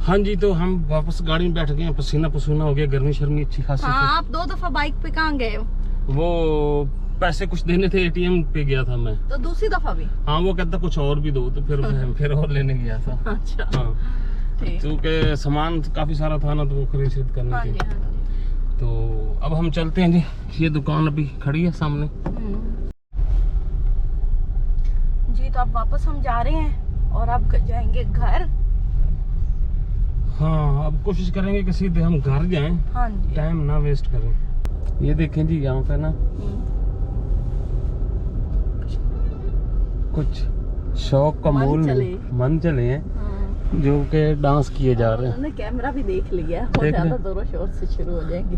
हाँ जी, तो हम वापस गाड़ी में बैठ गए, पसीना पसीना हो गया, गर्मी शर्मी अच्छी खासी। हाँ, आप 2 दफा बाइक पे कहाँ गए हो? वो पैसे कुछ देने थे, एटीएम पे गया था मैं। तो दूसरी दफा भी? हाँ, वो कहता कुछ और भी दो, तो फिर और लेने गया था। अच्छा। हाँ, क्योंकि सामान काफी सारा था ना, तो वो खरीद करने के। तो अब हम चलते हैं जी, ये दुकान अभी खड़ी है सामने जी। तो अब वापस हम जा रहे हैं और अब जाएंगे घर। हाँ, अब कोशिश करेंगे कि सीधे हम घर जाएं। हाँ जी, टाइम ना वेस्ट करें। ये देखें जी, यहाँ पे ना कुछ शौक का मन चले हैं, जो के डांस किए जा रहे हैं। उन्होंने कैमरा भी देख लिया, और ज्यादा जोरों शोर से शुरू हो जाएंगे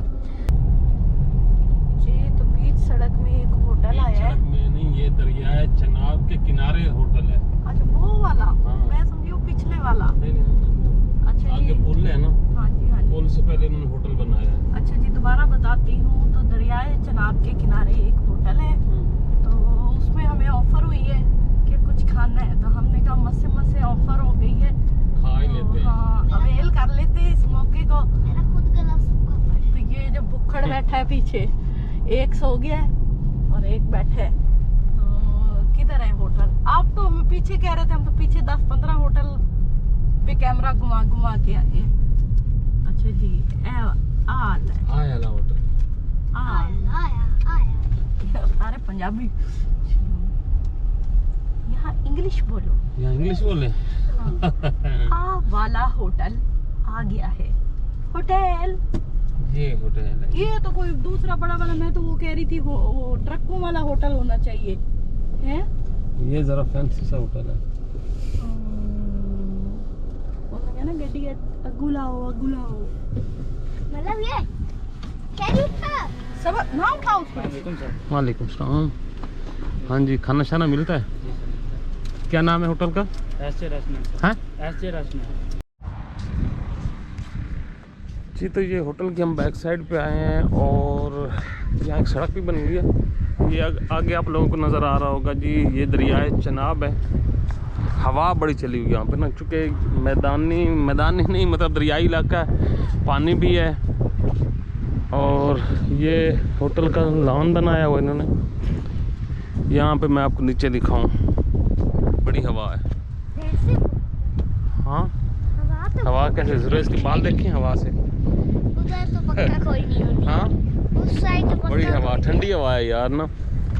जी। तो बीच सड़क में एक होटल आया है। में नहीं, ये दरिया चनाब के किनारे होटल है। अच्छा, वो वाला? हाँ। मैं समझी वो पिछले वाला। नहीं, अच्छा, आगे पुल है ना। हाँ जी, हाँ जी। पुल से पहले इन्होंने होटल बनाया है। अच्छा जी, दोबारा बताती हूँ। तो दरियाए चनाब के किनारे एक होटल है, तो उसमें हमें ऑफर हुई है कि कुछ खाना है, तो हमने कहा मस्से ऑफर हो गई है, खा ही लेते हैं। हाँ, अवेल कर लेते हैं इस मौके को। मेरा खुद गला सूखा पड़ा है। तो ये जो भुक्खड़ बैठा है पीछे, एक सो गया है और एक बैठा है। तो किधर है होटल? आप तो हम पीछे कह रहे थे, हम तो पीछे 10-15 होटल पे कैमरा घुमा के आए। अच्छा जी, आया होटल। अरे पंजाबी, यहाँ इंग्लिश बोलो। यहाँ इंग्लिश बोले। आ वाला होटल आ गया है। होटल, ये होटल है। ये तो कोई दूसरा बड़ा वाला, मैं तो वो कह रही थी वो ट्रकों वाला होटल होना चाहिए है। ये जरा फैंसी सा होटल है। ना गड्डी अगुलाओ मतलब ये क्या था? सब नाम था उसका। वालेकुम सलाम। हाँ जी, खाना शाना मिलता है। क्या नाम है होटल का? एसजे रचना। हाँ, एसजे रचना जी। तो ये होटल की हम बैक साइड पे आए हैं और यहाँ एक सड़क भी बनी हुई है। ये आगे आप लोगों को नज़र आ रहा होगा जी, ये दरियाए चनाब है। हवा बड़ी चली हुई यहाँ पे ना, चूँकि मैदानी नहीं, मतलब दरियाई इलाका है, पानी भी है। और ये होटल का लॉन बनाया हुआ इन्होंने। यहाँ पे मैं आपको नीचे दिखाऊं, बड़ी हवा है। हाँ, हवा कैसे जरूर, इसके बाल देखें हवा से। उधर तो पक्का कोई नहीं होनी। हाँ, उस साइड तो पक्का बड़ी हवा, ठंडी हवा है यार ना।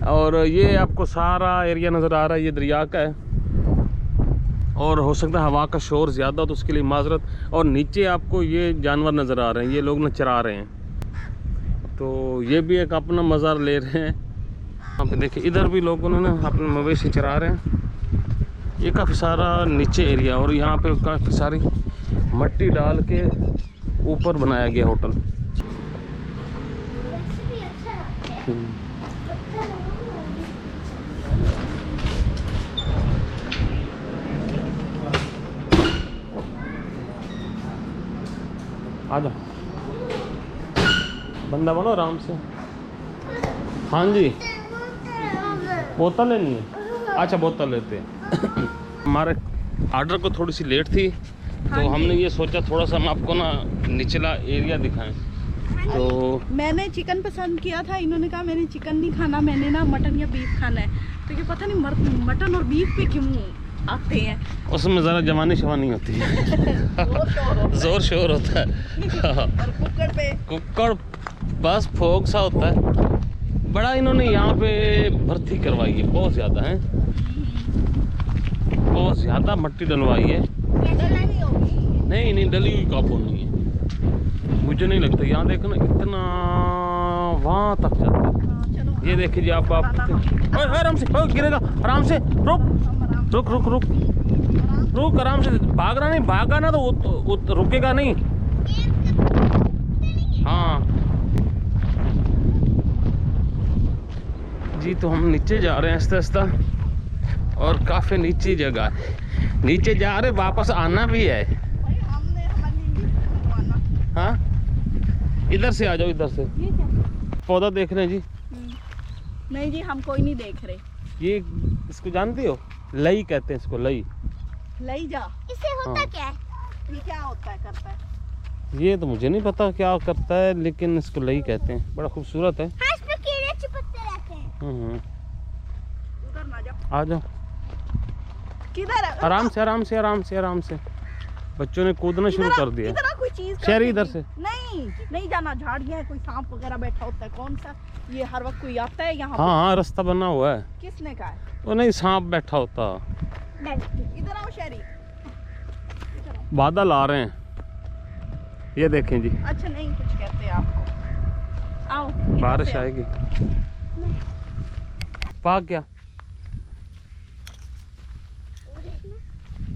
और ये आपको सारा एरिया नज़र आ रहा है, ये दरिया का है। और हो सकता है हवा का शोर ज़्यादा, तो उसके लिए माजरत। और नीचे आपको ये जानवर नज़र आ रहे हैं, ये लोग ना चरा रहे हैं, तो ये भी एक अपना मज़ा ले रहे हैं। यहाँ पे देखिए, इधर भी लोगों ने ना अपने मवेशी चरा रहे हैं। ये काफ़ी सारा नीचे एरिया, और यहाँ पे काफ़ी सारी मट्टी डाल के ऊपर बनाया गया होटल। आजा, बंदा बनो आराम से। हाँ जी, बोतल लेनी है? अच्छा, बोतल लेते हैं। हमारे आर्डर को थोड़ी सी लेट थी, तो हमने ये सोचा थोड़ा सा हम आपको ना निचला एरिया दिखाएं। तो मैंने चिकन पसंद किया था, इन्होंने कहा मैंने चिकन नहीं खाना, मैंने ना मटन या बीफ खाना है। तो ये पता नहीं मटन और बीफ पे क्यों आते हैं, उसमें ज़रा जवानी शवानी होती है। जोर शोर होता है। और कुकर पे कुकर बस फोक सा होता है। बड़ा इन्होंने यहाँ पे भर्ती करवाई है, बहुत ज़्यादा है, बहुत ज़्यादा मट्टी डलवाई है। नहीं, डली हुई काबू नहीं है, मुझे नहीं लगता। यहाँ देखो ना, इतना वहाँ तक जाता है। ये देखिए जी, आप आराम से, गिरेगा, आराम से, रुक, आराम से, भागना नहीं, भागा ना तो रुकेगा नहीं। हाँ जी, तो हम नीचे जा रहे हैं आहिस्ता, और काफ़ी नीचे जगह है, नीचे जा रहे, वापस आना भी है। हाँ, इधर से आ जाओ, इधर से। पौधा देख रहे हैं जी? नहीं जी, हम कोई नहीं देख रहे। ये इसको जानते हो? लई कहते हैं इसको, लई जा। इससे होता क्या है? ये क्या होता है, करता है? ये तो मुझे नहीं पता क्या करता है, लेकिन इसको लई कहते हैं। बड़ा खूबसूरत है। हाँ, इस पे कीड़े चिपकते रहते हैं। उधर ना जाओ। आ जाओ, किधर है? आराम से आराम से आराम से आराम से। बच्चों ने कूदना शुरू कर दिया। इधर कोई चीज शहरी इधर से। नहीं जाना, झाड़ियाँ है, कोई सांप वगैरह बैठा होता है। कौन सा ये हर वक्त कोई आता है यहाँ? हाँ हाँ, रास्ता बना हुआ है। किसने कहा है? वो नहीं, सांप बैठा होता। इधर आओ शहरी। बादल आ रहे हैं, ये देखें जी। अच्छा, नहीं कुछ कहते हैं आपको। आओ, इधर बारिश से आओ। आएगी। पाक गया।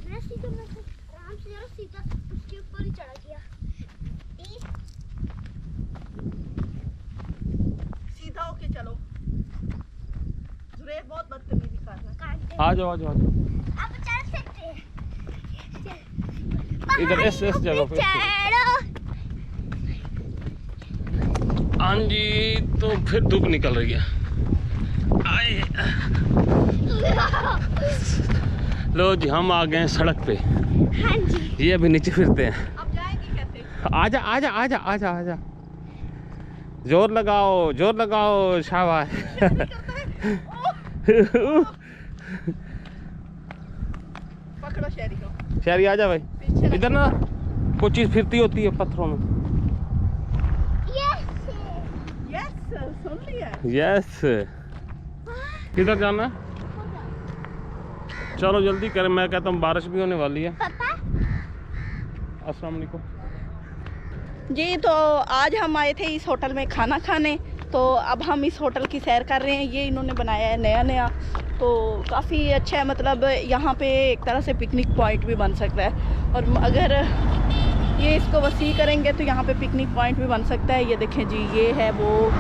मैं सीधा आराम से जरा सीधा उसके ऊपर ही चढ़ गया। सीधा होके चलो। जुरेर बहुत बदतमीजी कर रहा है। आ जाओ आ जाओ आ जाओ। आप चढ़ सकते हैं। इधर इस जगह पे। हाँ जी, तो फिर धूप निकल रही है। आए। लो जी, हम आ गए हैं सड़क पे। हाँ जी। ये अभी नीचे फिरते हैं। अब जाएंगे कैसे? आजा आजा आजा आजा आजा, जोर लगाओ, शाबाश। पकड़ो शहरी को। शहरी आजा भाई। पीछे इधर ना कोई चीज फिरती होती है पत्थरों में। यस, सुन लिया। यस। किधर जाना है? चलो जल्दी करें, मैं कहता हूँ बारिश भी होने वाली है। पापा। अस्सलाम वालेकुम जी, तो आज हम आए थे इस होटल में खाना खाने। तो अब हम इस होटल की सैर कर रहे हैं। ये इन्होंने बनाया है नया, तो काफ़ी अच्छा है। मतलब यहाँ पे एक तरह से पिकनिक पॉइंट भी बन सकता है, और अगर ये इसको वसी करेंगे तो यहाँ पे पिकनिक पॉइंट भी बन सकता है। ये देखें जी, ये है वो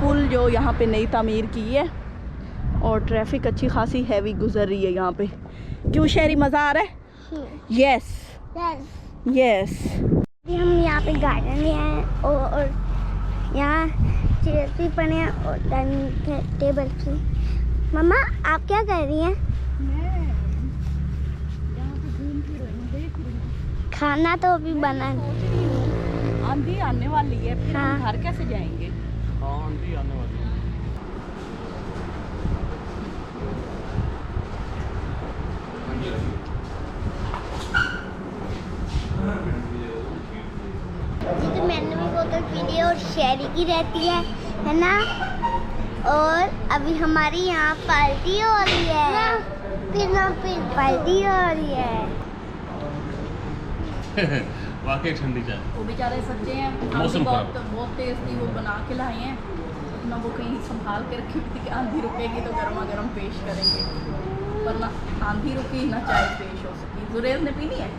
पुल जो यहाँ पे नई तामीर की है, और ट्रैफिक अच्छी खासी हैवी गुजर रही है यहाँ पे। क्यों शहरी, मज़ा आ रहा है? Yes yes. हम यहाँ पे गार्डन में आए और यहाँ चेयर भी पड़े हैं और डाइनिंग टेबल की। मम्मा, आप क्या कर रही हैं? खाना तो अभी बना नहीं। आंधी आने वाली है, फिर हम हाँ। घर कैसे जाएंगे? हाँ, आंधी आने वाली है। जी, तो मैंने भी बोतल पी ली और शहरी की रहती है ना। और अभी हमारी यहाँ पार्टी हो रही है। फिर पार्टी हो रही है। वाकई ठंडी चाय। वो बेचारे सच्चे हैं। मौसम आंधी बहुत तेज थी, वो बना के लाए हैं ना। वो कहीं संभाल के रखी थी कि आंधी रुकेगी तो गर्मा गर्म पेश करेंगे, वरना आंधी रुकी ना चाय पेश हो सकी। जुरेज ने पीनी है।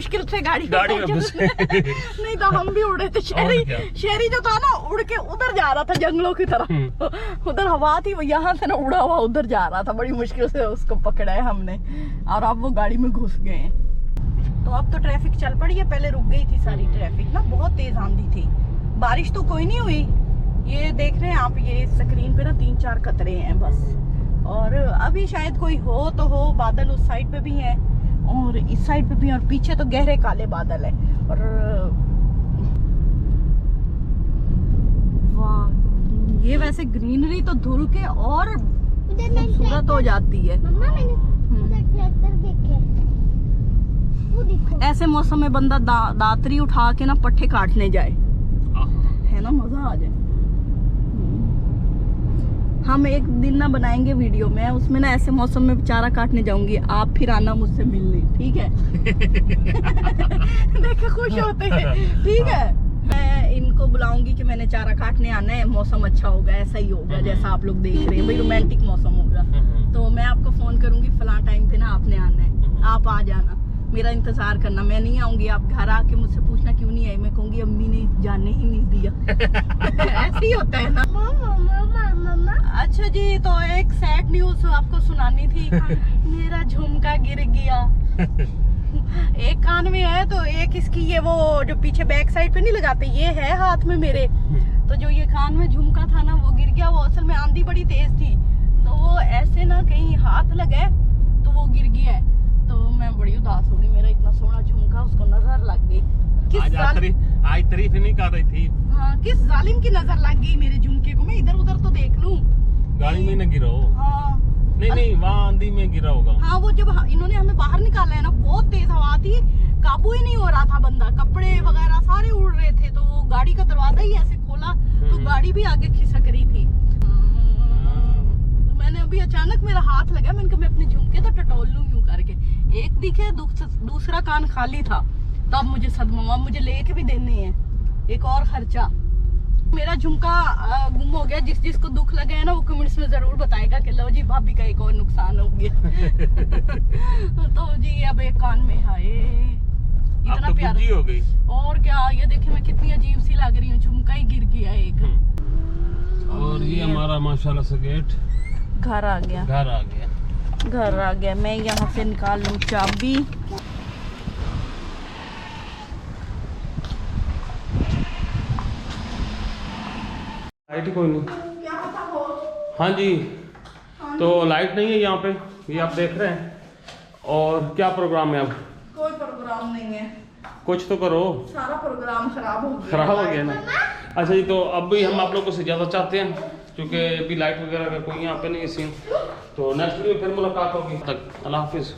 मुश्किल से गाड़ी में घुसे। नहीं तो हम भी उड़े थे। और क्या? शहरी जो था ना, उड़ के उधर जा रहा था जंगलों की तरफ। उधर हवा थी, वो यहाँ से ना उड़ा हुआ उधर जा रहा था। बड़ी मुश्किल से उसको पकड़ा है हमने, और अब वो गाड़ी में घुस गए हैं। तो अब तो ट्रैफिक चल पड़ी है, पहले रुक गई थी सारी ट्रैफिक ना। बहुत तेज आंधी थी, बारिश तो कोई नहीं हुई। ये देख रहे हैं आप, ये स्क्रीन पे ना 3-4 कतरे हैं बस। और अभी शायद कोई हो तो हो। बादल उस साइड पे भी हैं और इस साइड पे भी, और पीछे तो गहरे काले बादल है। और वाह, ये वैसे ग्रीनरी तो धुल के और खूबसूरत हो जाती है। मम्मा, मैंने उधर ट्रैक्टर देखे। वो देखो। ऐसे मौसम में बंदा दातरी उठा के ना पट्टे काटने जाए, है ना, मजा आ जाए। हम एक दिन ना बनाएंगे वीडियो में, उसमें ना ऐसे मौसम में चारा काटने जाऊंगी, आप फिर आना मुझसे मिलने, ठीक है? देखे खुश होते हैं, ठीक है? मैं इनको बुलाऊंगी कि मैंने चारा काटने आना है, मौसम अच्छा होगा, ऐसा ही होगा जैसा आप लोग देख रहे हैं भाई, रोमांटिक मौसम होगा। तो मैं आपको फोन करूंगी फलां टाइम पे ना, आपने आना है, आप आ जाना, मेरा इंतजार करना। मैं नहीं आऊंगी, आप घर आके मुझसे पूछना क्यों नहीं आई, मैं कहूंगी अम्मी ने जाने ही नहीं दिया। ऐसे ही होता है ना। अच्छा जी, तो एक सैड न्यूज आपको सुनानी थी। मेरा झुमका गिर गया। एक कान में है तो एक इसकी ये वो जो पीछे बैक साइड पे नहीं लगाते, ये है हाथ में मेरे, तो जो ये कान में झुमका था ना वो गिर गया। वो असल में आंधी बड़ी तेज थी, तो वो ऐसे ना कहीं हाथ लगे तो वो गिर गया है। तो मैं बड़ी उदास हो गई, मेरा इतना सोना झुमका उसको नजर लग गई। आज तारीफ नहीं कर रही थी। हाँ, किस जालिम की नजर लग गई मेरे झुमके को। मैं इधर उधर तो देख लूं, गाड़ी में न गिरा हो। हाँ नहीं वहाँ आंधी में गिरा होगा। हाँ, वो जब इन्होंने हमें बाहर निकाला है ना, बहुत तेज हवा थी, काबू ही नहीं हो रहा था बंदा, कपड़े वगैरह सारे उड़ रहे थे। तो वो गाड़ी का दरवाजा ही ऐसे खोला तो गाड़ी भी आगे खिसक रही थी। तो मैंने अभी अचानक मेरा हाथ लगा, मैंने कहा मैं अपने झुमके तो टटोल लूं यूं करके। एक दिखे, दूसरा कान खाली था, तब मुझे सदमा हुआ। मुझे लेके भी देने हैं एक और खर्चा। मेरा झुमका गुम हो गया। जिसको दुख लगे है ना वो कमेंट्स में जरूर बताएगा कि लो जी भाभी का एक और नुकसान हो गया। तो जी अब एक कान में है, इतना तो प्यारा हो गई। और क्या, ये देखिए मैं कितनी अजीब सी लग रही हूँ, झुमका ही गिर गया एक। और ये हमारा माशाल्लाह से गेट घर आ गया, घर आ गया। मैं यहाँ से निकाल लूँ चाबी। लाइट ही कोई नहीं। हाँ जी, तो लाइट नहीं है यहाँ पे, ये आप देख रहे हैं। और क्या प्रोग्राम है अब? कोई प्रोग्राम नहीं है, कुछ तो करो। सारा प्रोग्राम खराब हो गया। खराब हो गया ना। अच्छा जी, तो अब भी हम आप लोगों से ज़्यादा चाहते हैं, क्योंकि अभी लाइट वगैरह का कोई यहाँ पे नहीं है सीन। तो नेक्स्ट वीडियो फिर मुलाकात होगी, तक अल्लाह हाफिज़।